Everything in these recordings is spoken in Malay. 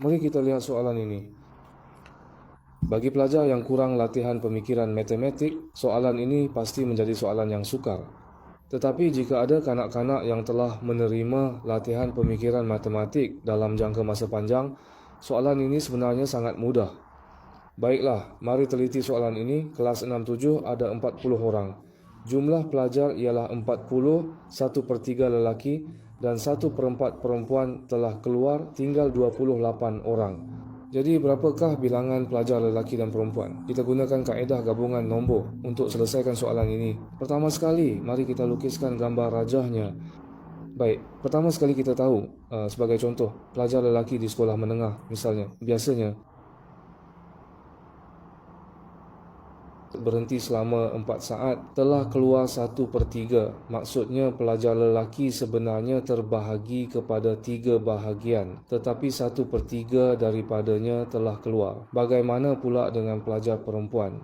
Mari kita lihat soalan ini. Bagi pelajar yang kurang latihan pemikiran matematik, soalan ini pasti menjadi soalan yang sukar. Tetapi jika ada kanak-kanak yang telah menerima latihan pemikiran matematik dalam jangka masa panjang, soalan ini sebenarnya sangat mudah. Baiklah, mari teliti soalan ini. Kelas 6-7 ada 40 orang. Jumlah pelajar ialah 40, 1/3 lelaki dan 1/4 perempuan telah keluar, tinggal 28 orang. Jadi berapakah bilangan pelajar lelaki dan perempuan? Kita gunakan kaedah gabungan nombor untuk selesaikan soalan ini. Pertama sekali, mari kita lukiskan gambar rajahnya. Baik, pertama sekali kita tahu, sebagai contoh, pelajar lelaki di sekolah menengah misalnya, biasanya berhenti selama 4 saat, telah keluar 1/3. Maksudnya pelajar lelaki sebenarnya terbahagi kepada 3 bahagian, tetapi 1/3 daripadanya telah keluar. Bagaimana pula dengan pelajar perempuan?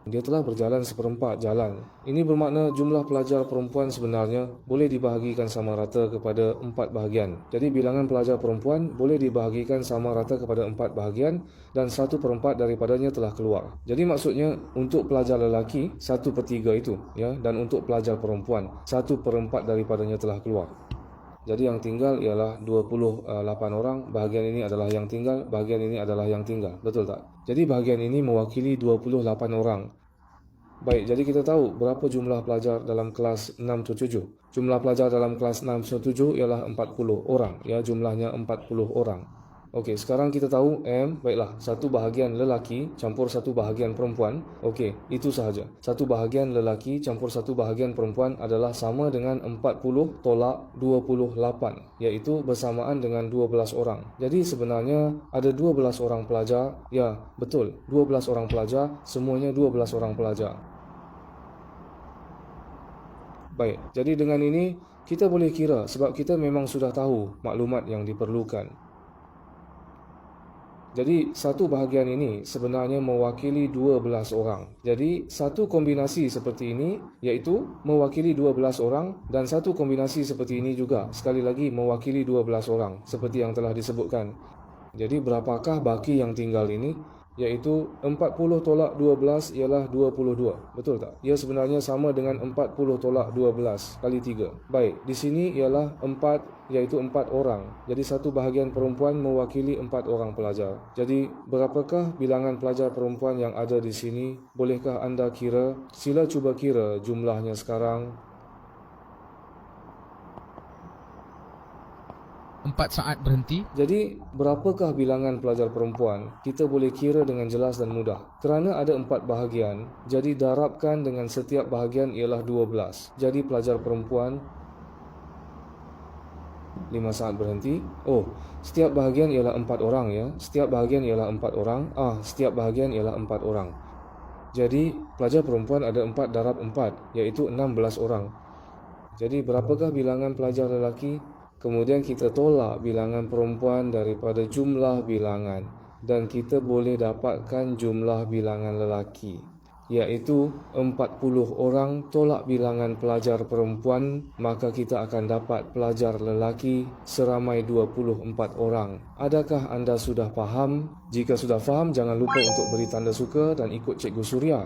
Dia telah berjalan 1/4 jalan. Ini bermakna jumlah pelajar perempuan sebenarnya boleh dibahagikan sama rata kepada 4 bahagian. Jadi bilangan pelajar perempuan boleh dibahagikan sama rata kepada 4 bahagian dan 1/4 daripadanya telah keluar. Jadi maksudnya untuk pelajar lelaki 1/3 itu, ya, dan untuk pelajar perempuan 1/4 daripadanya telah keluar. Jadi yang tinggal ialah 28 orang. Bahagian ini adalah yang tinggal, bahagian ini adalah yang tinggal. Betul tak? Jadi bahagian ini mewakili 28 orang. Baik, jadi kita tahu berapa jumlah pelajar dalam kelas 6-7. Jumlah pelajar dalam kelas 6-7 ialah 40 orang. Ya, jumlahnya 40 orang. Okey, sekarang kita tahu M, baiklah, 1 bahagian lelaki campur 1 bahagian perempuan. Okey, itu sahaja. 1 bahagian lelaki campur 1 bahagian perempuan adalah sama dengan 40 tolak 28, iaitu bersamaan dengan 12 orang. Jadi sebenarnya ada 12 orang pelajar. Ya, betul, 12 orang pelajar, semuanya 12 orang pelajar. Baik, jadi dengan ini kita boleh kira sebab kita memang sudah tahu maklumat yang diperlukan. Jadi satu bahagian ini sebenarnya mewakili 12 orang. Jadi satu kombinasi seperti ini iaitu mewakili 12 orang dan satu kombinasi seperti ini juga sekali lagi mewakili 12 orang seperti yang telah disebutkan. Jadi berapakah baki yang tinggal ini? Iaitu 40 tolak 12 ialah 22. Betul tak? Ia sebenarnya sama dengan 40 tolak 12 kali 3. Baik, di sini ialah 4, iaitu 4 orang. Jadi satu bahagian perempuan mewakili 4 orang pelajar. Jadi berapakah bilangan pelajar perempuan yang ada di sini? Bolehkah anda kira? Sila cuba kira jumlahnya sekarang. 4 saat berhenti. Jadi, berapakah bilangan pelajar perempuan? Kita boleh kira dengan jelas dan mudah. Kerana ada 4 bahagian, jadi darabkan dengan setiap bahagian ialah 12. Jadi, pelajar perempuan 5 saat berhenti. Oh, setiap bahagian ialah 4 orang, ya. Setiap bahagian ialah 4 orang. Setiap bahagian ialah 4 orang. Jadi, pelajar perempuan ada 4 darab 4, iaitu 16 orang. Jadi, berapakah bilangan pelajar lelaki? Kemudian kita tolak bilangan perempuan daripada jumlah bilangan dan kita boleh dapatkan jumlah bilangan lelaki, iaitu 40 orang tolak bilangan pelajar perempuan, maka kita akan dapat pelajar lelaki seramai 24 orang. Adakah anda sudah faham? Jika sudah faham, jangan lupa untuk beri tanda suka dan ikut Cikgu Suria.